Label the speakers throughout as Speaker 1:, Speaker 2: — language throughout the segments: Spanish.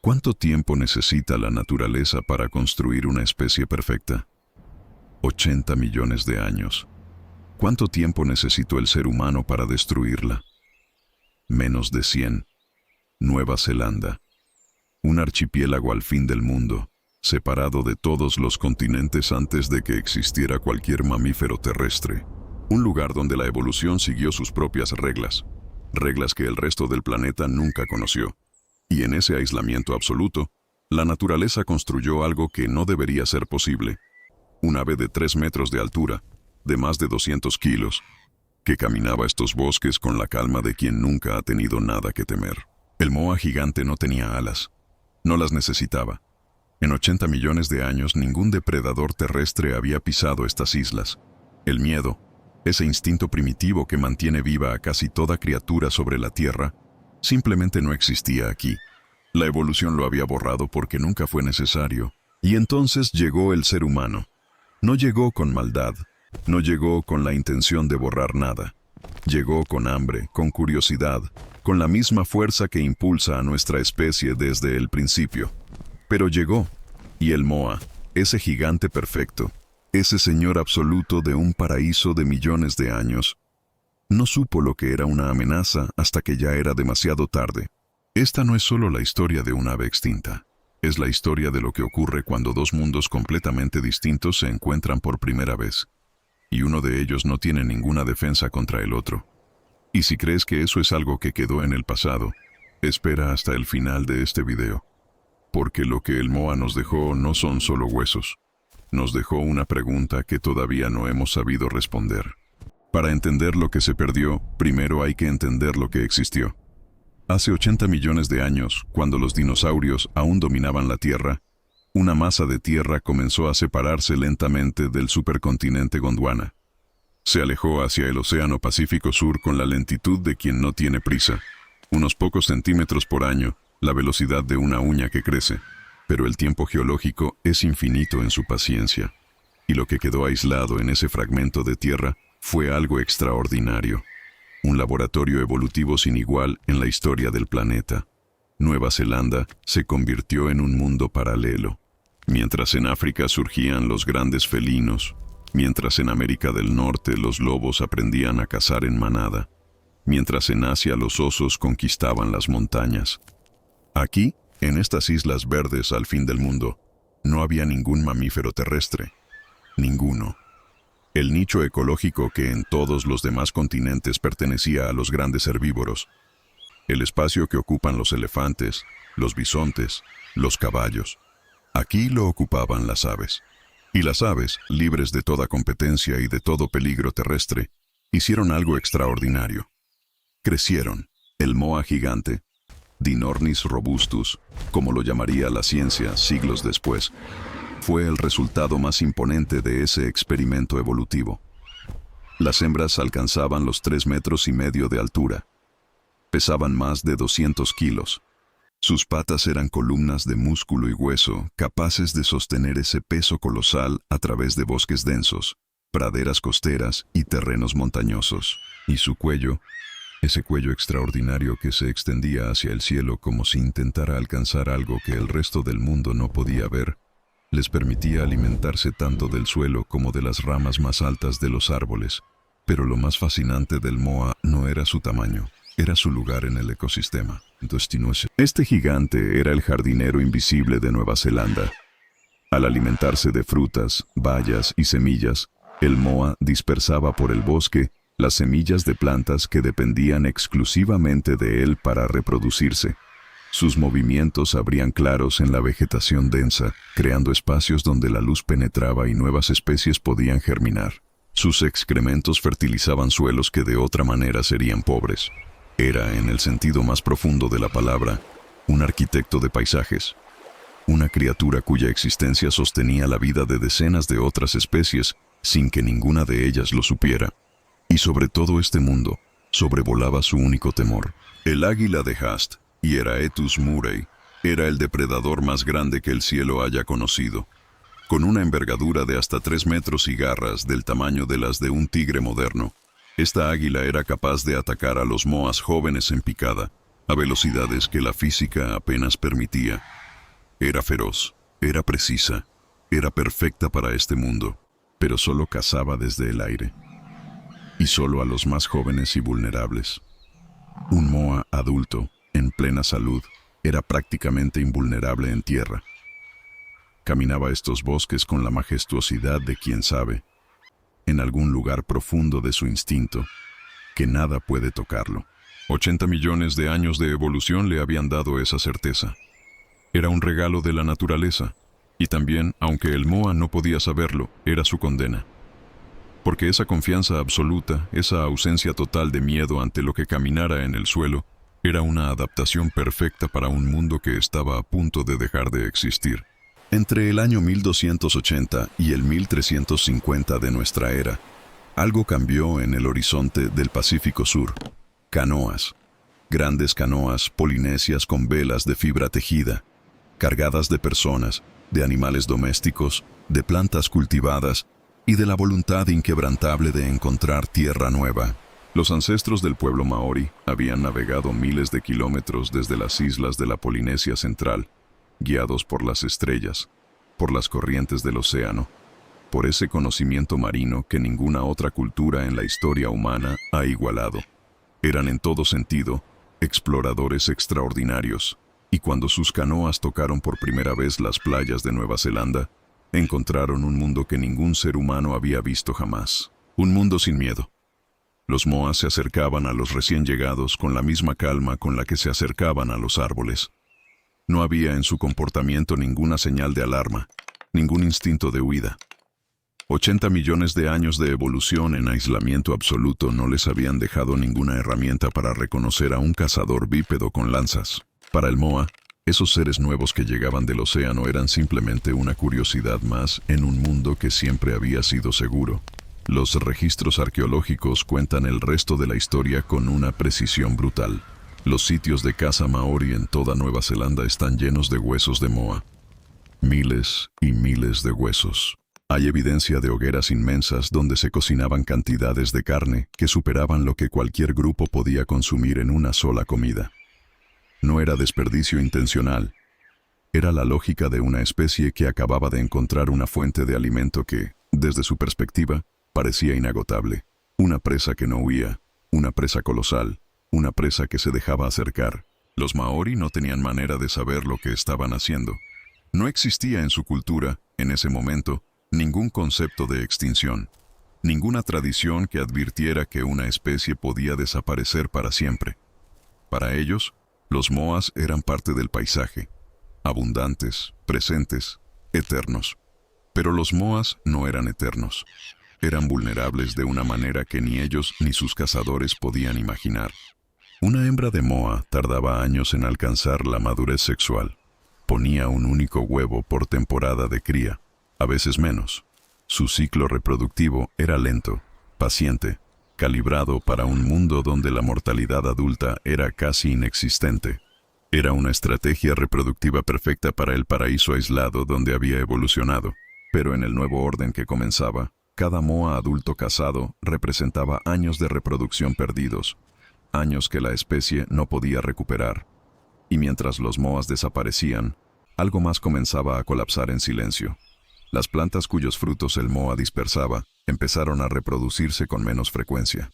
Speaker 1: ¿Cuánto tiempo necesita la naturaleza para construir una especie perfecta? 80 millones de años. ¿Cuánto tiempo necesitó el ser humano para destruirla? Menos de 100. Nueva Zelanda. Un archipiélago al fin del mundo, separado de todos los continentes antes de que existiera cualquier mamífero terrestre. Un lugar donde la evolución siguió sus propias reglas, reglas que el resto del planeta nunca conoció. Y en ese aislamiento absoluto, la naturaleza construyó algo que no debería ser posible. Un ave de 3 metros de altura, de más de 200 kilos, que caminaba estos bosques con la calma de quien nunca ha tenido nada que temer. El moa gigante no tenía alas. No las necesitaba. En 80 millones de años ningún depredador terrestre había pisado estas islas. El miedo, ese instinto primitivo que mantiene viva a casi toda criatura sobre la Tierra, simplemente no existía aquí. La evolución lo había borrado porque nunca fue necesario. Y entonces llegó el ser humano. No llegó con maldad, no llegó con la intención de borrar nada. Llegó con hambre, con curiosidad, con la misma fuerza que impulsa a nuestra especie desde el principio. Pero llegó, y el moa, ese gigante perfecto, ese señor absoluto de un paraíso de millones de años, no supo lo que era una amenaza hasta que ya era demasiado tarde. Esta no es solo la historia de un ave extinta. Es la historia de lo que ocurre cuando dos mundos completamente distintos se encuentran por primera vez. Y uno de ellos no tiene ninguna defensa contra el otro. Y si crees que eso es algo que quedó en el pasado, espera hasta el final de este video. Porque lo que el moa nos dejó no son solo huesos. Nos dejó una pregunta que todavía no hemos sabido responder. Para entender lo que se perdió, primero hay que entender lo que existió. Hace 80 millones de años, cuando los dinosaurios aún dominaban la Tierra, una masa de tierra comenzó a separarse lentamente del supercontinente Gondwana. Se alejó hacia el Océano Pacífico Sur con la lentitud de quien no tiene prisa. Unos pocos centímetros por año, la velocidad de una uña que crece. Pero el tiempo geológico es infinito en su paciencia. Y lo que quedó aislado en ese fragmento de tierra fue algo extraordinario. Un laboratorio evolutivo sin igual en la historia del planeta. Nueva Zelanda se convirtió en un mundo paralelo. Mientras en África surgían los grandes felinos, mientras en América del Norte los lobos aprendían a cazar en manada, mientras en Asia los osos conquistaban las montañas. Aquí, en estas islas verdes al fin del mundo, no había ningún mamífero terrestre. Ninguno. El nicho ecológico que en todos los demás continentes pertenecía a los grandes herbívoros. El espacio que ocupan los elefantes, los bisontes, los caballos. Aquí lo ocupaban las aves. Y las aves, libres de toda competencia y de todo peligro terrestre, hicieron algo extraordinario. Crecieron. El moa gigante, Dinornis robustus, como lo llamaría la ciencia siglos después, fue el resultado más imponente de ese experimento evolutivo. Las hembras alcanzaban los 3,5 metros de altura. Pesaban más de 200 kilos. Sus patas eran columnas de músculo y hueso, capaces de sostener ese peso colosal a través de bosques densos, praderas costeras y terrenos montañosos. Y su cuello, ese cuello extraordinario que se extendía hacia el cielo como si intentara alcanzar algo que el resto del mundo no podía ver, les permitía alimentarse tanto del suelo como de las ramas más altas de los árboles. Pero lo más fascinante del moa no era su tamaño, era su lugar en el ecosistema. Este gigante era el jardinero invisible de Nueva Zelanda. Al alimentarse de frutas, bayas y semillas, el moa dispersaba por el bosque las semillas de plantas que dependían exclusivamente de él para reproducirse. Sus movimientos abrían claros en la vegetación densa, creando espacios donde la luz penetraba y nuevas especies podían germinar. Sus excrementos fertilizaban suelos que de otra manera serían pobres. Era, en el sentido más profundo de la palabra, un arquitecto de paisajes. Una criatura cuya existencia sostenía la vida de decenas de otras especies sin que ninguna de ellas lo supiera. Y sobre todo este mundo, sobrevolaba su único temor. El águila de Haast, Hieraetus murray, era el depredador más grande que el cielo haya conocido. Con una envergadura de hasta 3 metros y garras del tamaño de las de un tigre moderno, esta águila era capaz de atacar a los moas jóvenes en picada, a velocidades que la física apenas permitía. Era feroz, era precisa, era perfecta para este mundo, pero solo cazaba desde el aire. Y solo a los más jóvenes y vulnerables. Un moa adulto, en plena salud, era prácticamente invulnerable en tierra. Caminaba estos bosques con la majestuosidad de quien sabe, en algún lugar profundo de su instinto, que nada puede tocarlo. 80 millones de años de evolución le habían dado esa certeza. Era un regalo de la naturaleza, y también, aunque el moa no podía saberlo, era su condena. Porque esa confianza absoluta, esa ausencia total de miedo ante lo que caminara en el suelo, era una adaptación perfecta para un mundo que estaba a punto de dejar de existir. Entre el año 1280 y el 1350 de nuestra era, algo cambió en el horizonte del Pacífico Sur. Canoas. Grandes canoas polinesias con velas de fibra tejida, cargadas de personas, de animales domésticos, de plantas cultivadas y de la voluntad inquebrantable de encontrar tierra nueva. Los ancestros del pueblo maorí habían navegado miles de kilómetros desde las islas de la Polinesia Central, guiados por las estrellas, por las corrientes del océano, por ese conocimiento marino que ninguna otra cultura en la historia humana ha igualado. Eran en todo sentido exploradores extraordinarios, y cuando sus canoas tocaron por primera vez las playas de Nueva Zelanda, encontraron un mundo que ningún ser humano había visto jamás. Un mundo sin miedo. Los moas se acercaban a los recién llegados con la misma calma con la que se acercaban a los árboles. No había en su comportamiento ninguna señal de alarma, ningún instinto de huida. 80 millones de años de evolución en aislamiento absoluto no les habían dejado ninguna herramienta para reconocer a un cazador bípedo con lanzas. Para el moa, esos seres nuevos que llegaban del océano eran simplemente una curiosidad más en un mundo que siempre había sido seguro. Los registros arqueológicos cuentan el resto de la historia con una precisión brutal. Los sitios de caza maorí en toda Nueva Zelanda están llenos de huesos de moa. Miles y miles de huesos. Hay evidencia de hogueras inmensas donde se cocinaban cantidades de carne que superaban lo que cualquier grupo podía consumir en una sola comida. No era desperdicio intencional. Era la lógica de una especie que acababa de encontrar una fuente de alimento que, desde su perspectiva, parecía inagotable. Una presa que no huía, una presa colosal, una presa que se dejaba acercar. Los maorí no tenían manera de saber lo que estaban haciendo. No existía en su cultura, en ese momento, ningún concepto de extinción, ninguna tradición que advirtiera que una especie podía desaparecer para siempre. Para ellos, los moas eran parte del paisaje, abundantes, presentes, eternos. Pero los moas no eran eternos. Eran vulnerables de una manera que ni ellos ni sus cazadores podían imaginar. Una hembra de moa tardaba años en alcanzar la madurez sexual. Ponía un único huevo por temporada de cría, a veces menos. Su ciclo reproductivo era lento, paciente, calibrado para un mundo donde la mortalidad adulta era casi inexistente. Era una estrategia reproductiva perfecta para el paraíso aislado donde había evolucionado. Pero en el nuevo orden que comenzaba, cada moa adulto cazado representaba años de reproducción perdidos, años que la especie no podía recuperar. Y mientras los moas desaparecían, algo más comenzaba a colapsar en silencio. Las plantas cuyos frutos el moa dispersaba empezaron a reproducirse con menos frecuencia.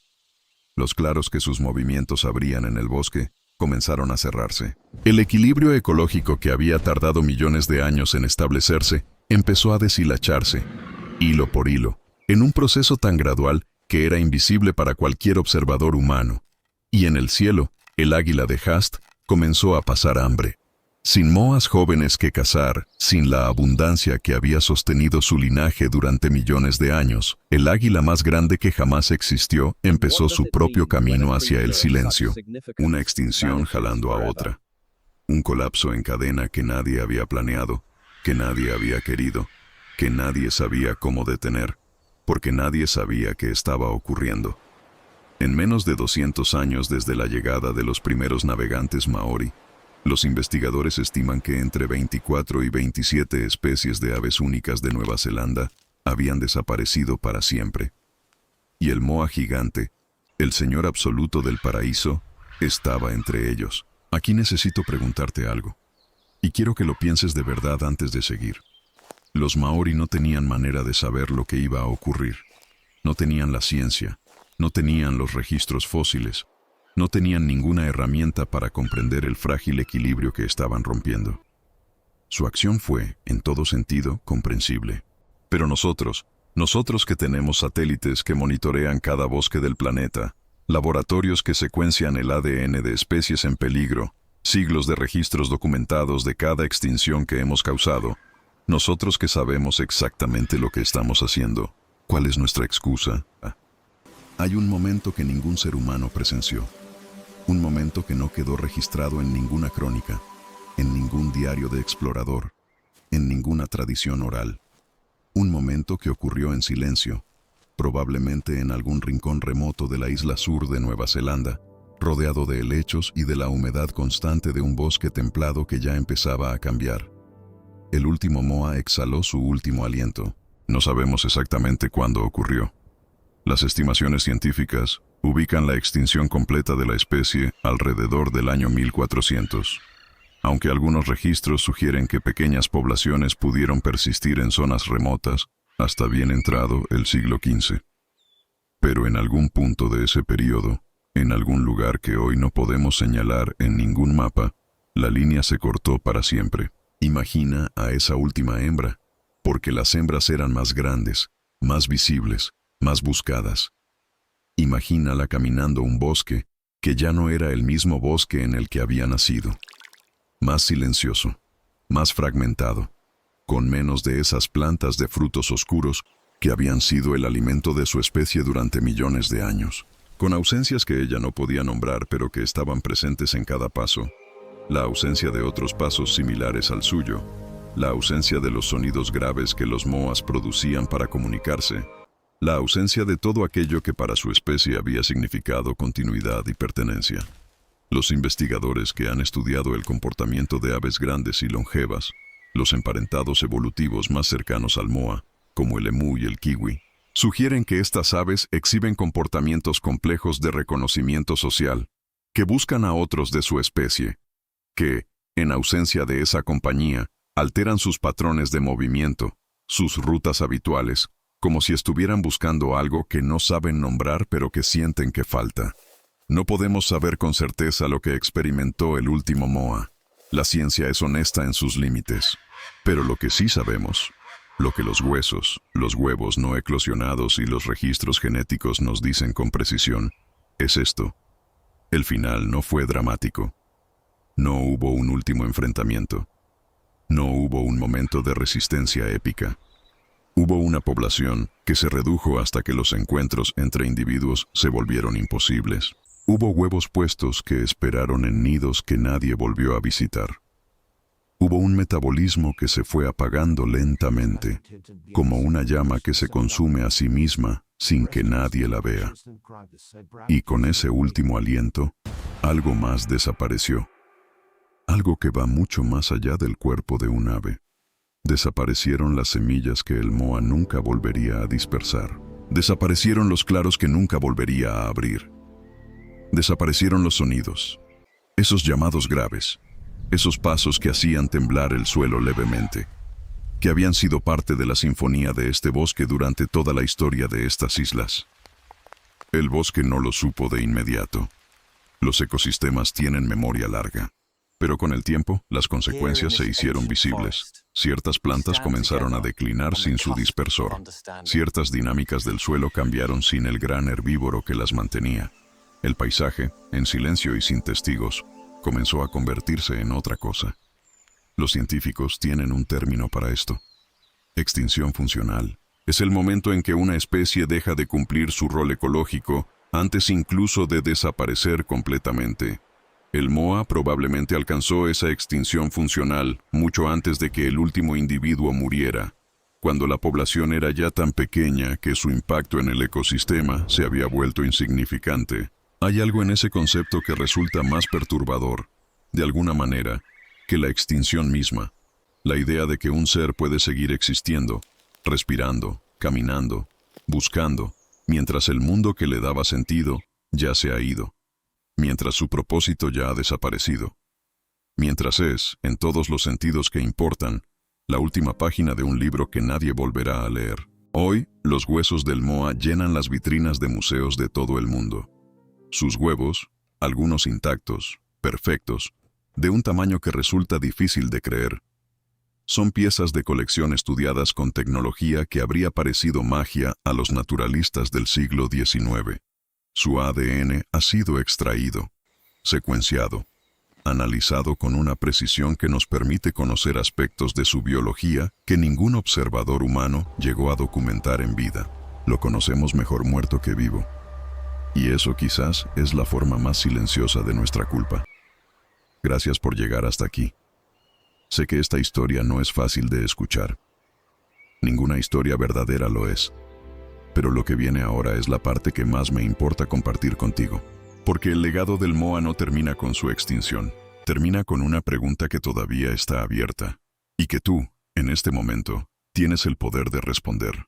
Speaker 1: Los claros que sus movimientos abrían en el bosque comenzaron a cerrarse. El equilibrio ecológico que había tardado millones de años en establecerse empezó a deshilacharse, hilo por hilo, en un proceso tan gradual que era invisible para cualquier observador humano. Y en el cielo, el águila de Haast comenzó a pasar hambre. Sin moas jóvenes que cazar, sin la abundancia que había sostenido su linaje durante millones de años, el águila más grande que jamás existió empezó su propio camino hacia el silencio. Una extinción jalando a otra. Un colapso en cadena que nadie había planeado, que nadie había querido, que nadie sabía cómo detener, porque nadie sabía qué estaba ocurriendo. En menos de 200 años desde la llegada de los primeros navegantes maorí, los investigadores estiman que entre 24 y 27 especies de aves únicas de Nueva Zelanda habían desaparecido para siempre. Y el moa gigante, el señor absoluto del paraíso, estaba entre ellos. Aquí necesito preguntarte algo, y quiero que lo pienses de verdad antes de seguir. Los maori no tenían manera de saber lo que iba a ocurrir. No tenían la ciencia, no tenían los registros fósiles, no tenían ninguna herramienta para comprender el frágil equilibrio que estaban rompiendo. Su acción fue, en todo sentido, comprensible. Pero nosotros que tenemos satélites que monitorean cada bosque del planeta, laboratorios que secuencian el ADN de especies en peligro, siglos de registros documentados de cada extinción que hemos causado, nosotros que sabemos exactamente lo que estamos haciendo, ¿cuál es nuestra excusa? Hay un momento que ningún ser humano presenció. Un momento que no quedó registrado en ninguna crónica, en ningún diario de explorador, en ninguna tradición oral. Un momento que ocurrió en silencio, probablemente en algún rincón remoto de la isla sur de Nueva Zelanda, rodeado de helechos y de la humedad constante de un bosque templado que ya empezaba a cambiar. El último moa exhaló su último aliento. No sabemos exactamente cuándo ocurrió. Las estimaciones científicas ubican la extinción completa de la especie alrededor del año 1400, aunque algunos registros sugieren que pequeñas poblaciones pudieron persistir en zonas remotas hasta bien entrado el siglo XV. Pero en algún punto de ese periodo, en algún lugar que hoy no podemos señalar en ningún mapa, la línea se cortó para siempre. Imagina a esa última hembra, porque las hembras eran más grandes, más visibles, más buscadas. Imagínala caminando un bosque que ya no era el mismo bosque en el que había nacido. Más silencioso, más fragmentado, con menos de esas plantas de frutos oscuros que habían sido el alimento de su especie durante millones de años, con ausencias que ella no podía nombrar pero que estaban presentes en cada paso. La ausencia de otros pasos similares al suyo, la ausencia de los sonidos graves que los moas producían para comunicarse, la ausencia de todo aquello que para su especie había significado continuidad y pertenencia. Los investigadores que han estudiado el comportamiento de aves grandes y longevas, los emparentados evolutivos más cercanos al moa, como el emú y el kiwi, sugieren que estas aves exhiben comportamientos complejos de reconocimiento social, que buscan a otros de su especie, que, en ausencia de esa compañía, alteran sus patrones de movimiento, sus rutas habituales, como si estuvieran buscando algo que no saben nombrar pero que sienten que falta. No podemos saber con certeza lo que experimentó el último moa. La ciencia es honesta en sus límites. Pero lo que sí sabemos, lo que los huesos, los huevos no eclosionados y los registros genéticos nos dicen con precisión, es esto. El final no fue dramático. No hubo un último enfrentamiento. No hubo un momento de resistencia épica. Hubo una población que se redujo hasta que los encuentros entre individuos se volvieron imposibles. Hubo huevos puestos que esperaron en nidos que nadie volvió a visitar. Hubo un metabolismo que se fue apagando lentamente, como una llama que se consume a sí misma sin que nadie la vea. Y con ese último aliento, algo más desapareció. Algo que va mucho más allá del cuerpo de un ave. Desaparecieron las semillas que el moa nunca volvería a dispersar. Desaparecieron los claros que nunca volvería a abrir. Desaparecieron los sonidos, esos llamados graves, esos pasos que hacían temblar el suelo levemente, que habían sido parte de la sinfonía de este bosque durante toda la historia de estas islas. El bosque no lo supo de inmediato. Los ecosistemas tienen memoria larga. Pero con el tiempo, las consecuencias se hicieron visibles. Ciertas plantas comenzaron a declinar sin su dispersor. Ciertas dinámicas del suelo cambiaron sin el gran herbívoro que las mantenía. El paisaje, en silencio y sin testigos, comenzó a convertirse en otra cosa. Los científicos tienen un término para esto. Extinción funcional. Es el momento en que una especie deja de cumplir su rol ecológico antes incluso de desaparecer completamente. El moa probablemente alcanzó esa extinción funcional mucho antes de que el último individuo muriera, cuando la población era ya tan pequeña que su impacto en el ecosistema se había vuelto insignificante. Hay algo en ese concepto que resulta más perturbador, de alguna manera, que la extinción misma. La idea de que un ser puede seguir existiendo, respirando, caminando, buscando, mientras el mundo que le daba sentido ya se ha ido, mientras su propósito ya ha desaparecido. mientras es, en todos los sentidos que importan, la última página de un libro que nadie volverá a leer. Hoy, los huesos del moa llenan las vitrinas de museos de todo el mundo. Sus huevos, algunos intactos, perfectos, de un tamaño que resulta difícil de creer, son piezas de colección estudiadas con tecnología que habría parecido magia a los naturalistas del siglo XIX. Su ADN ha sido extraído, secuenciado, analizado con una precisión que nos permite conocer aspectos de su biología que ningún observador humano llegó a documentar en vida. Lo conocemos mejor muerto que vivo. Y eso quizás es la forma más silenciosa de nuestra culpa. Gracias por llegar hasta aquí. Sé que esta historia no es fácil de escuchar. Ninguna historia verdadera lo es. Pero lo que viene ahora es la parte que más me importa compartir contigo. Porque el legado del moa no termina con su extinción. Termina con una pregunta que todavía está abierta. Y que tú, en este momento, tienes el poder de responder.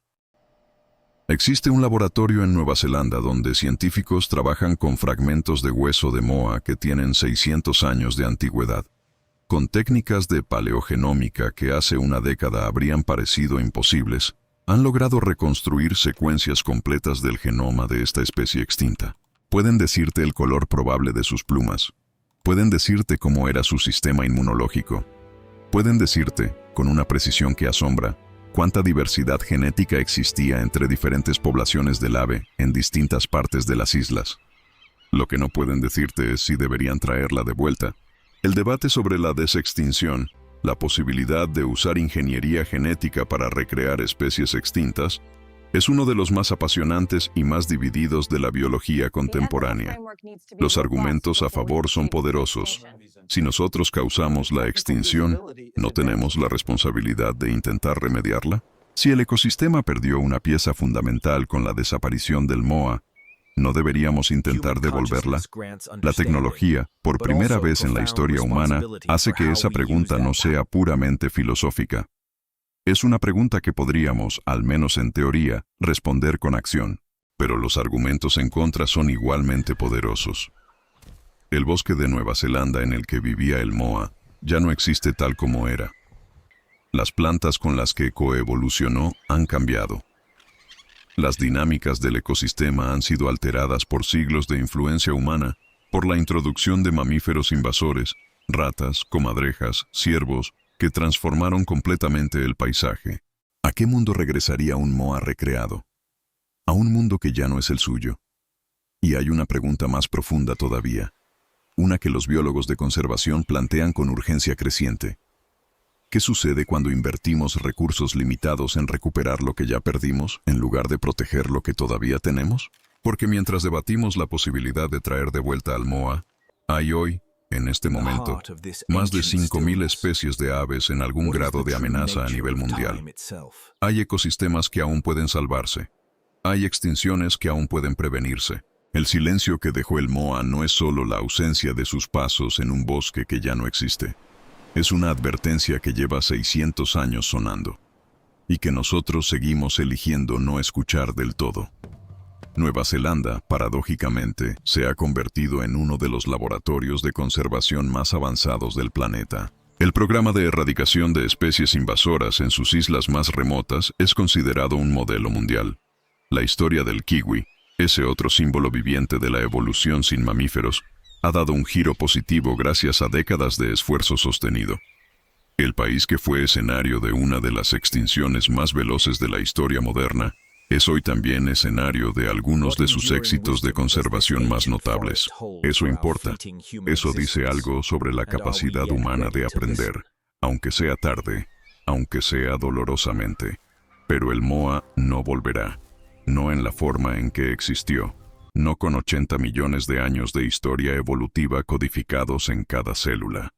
Speaker 1: Existe un laboratorio en Nueva Zelanda donde científicos trabajan con fragmentos de hueso de moa que tienen 600 años de antigüedad. Con técnicas de paleogenómica que hace una década habrían parecido imposibles, han logrado reconstruir secuencias completas del genoma de esta especie extinta. Pueden decirte el color probable de sus plumas. Pueden decirte cómo era su sistema inmunológico. Pueden decirte, con una precisión que asombra, cuánta diversidad genética existía entre diferentes poblaciones del ave en distintas partes de las islas. Lo que no pueden decirte es si deberían traerla de vuelta. El debate sobre la desextinción, la posibilidad de usar ingeniería genética para recrear especies extintas, es uno de los más apasionantes y más divididos de la biología contemporánea. Los argumentos a favor son poderosos. Si nosotros causamos la extinción, ¿no tenemos la responsabilidad de intentar remediarla? Si el ecosistema perdió una pieza fundamental con la desaparición del moa, ¿no deberíamos intentar devolverla? La tecnología, por primera vez en la historia humana, hace que esa pregunta no sea puramente filosófica. Es una pregunta que podríamos, al menos en teoría, responder con acción. Pero los argumentos en contra son igualmente poderosos. El bosque de Nueva Zelanda en el que vivía el moa ya no existe tal como era. Las plantas con las que coevolucionó han cambiado. Las dinámicas del ecosistema han sido alteradas por siglos de influencia humana, por la introducción de mamíferos invasores, ratas, comadrejas, ciervos, que transformaron completamente el paisaje. ¿A qué mundo regresaría un moa recreado? A un mundo que ya no es el suyo. Y hay una pregunta más profunda todavía, una que los biólogos de conservación plantean con urgencia creciente. ¿Qué sucede cuando invertimos recursos limitados en recuperar lo que ya perdimos, en lugar de proteger lo que todavía tenemos? Porque mientras debatimos la posibilidad de traer de vuelta al moa, hay hoy, en este momento, más de 5.000 especies de aves en algún grado de amenaza a nivel mundial. Hay ecosistemas que aún pueden salvarse. Hay extinciones que aún pueden prevenirse. El silencio que dejó el moa no es solo la ausencia de sus pasos en un bosque que ya no existe. Es una advertencia que lleva 600 años sonando, y que nosotros seguimos eligiendo no escuchar del todo. Nueva Zelanda, paradójicamente, se ha convertido en uno de los laboratorios de conservación más avanzados del planeta. El programa de erradicación de especies invasoras en sus islas más remotas es considerado un modelo mundial. La historia del kiwi, ese otro símbolo viviente de la evolución sin mamíferos, ha dado un giro positivo gracias a décadas de esfuerzo sostenido. El país que fue escenario de una de las extinciones más veloces de la historia moderna, es hoy también escenario de algunos de sus éxitos de conservación más notables. Eso importa. Eso dice algo sobre la capacidad humana de aprender, aunque sea tarde, aunque sea dolorosamente. Pero el moa no volverá, no en la forma en que existió. No con 80 millones de años de historia evolutiva codificados en cada célula.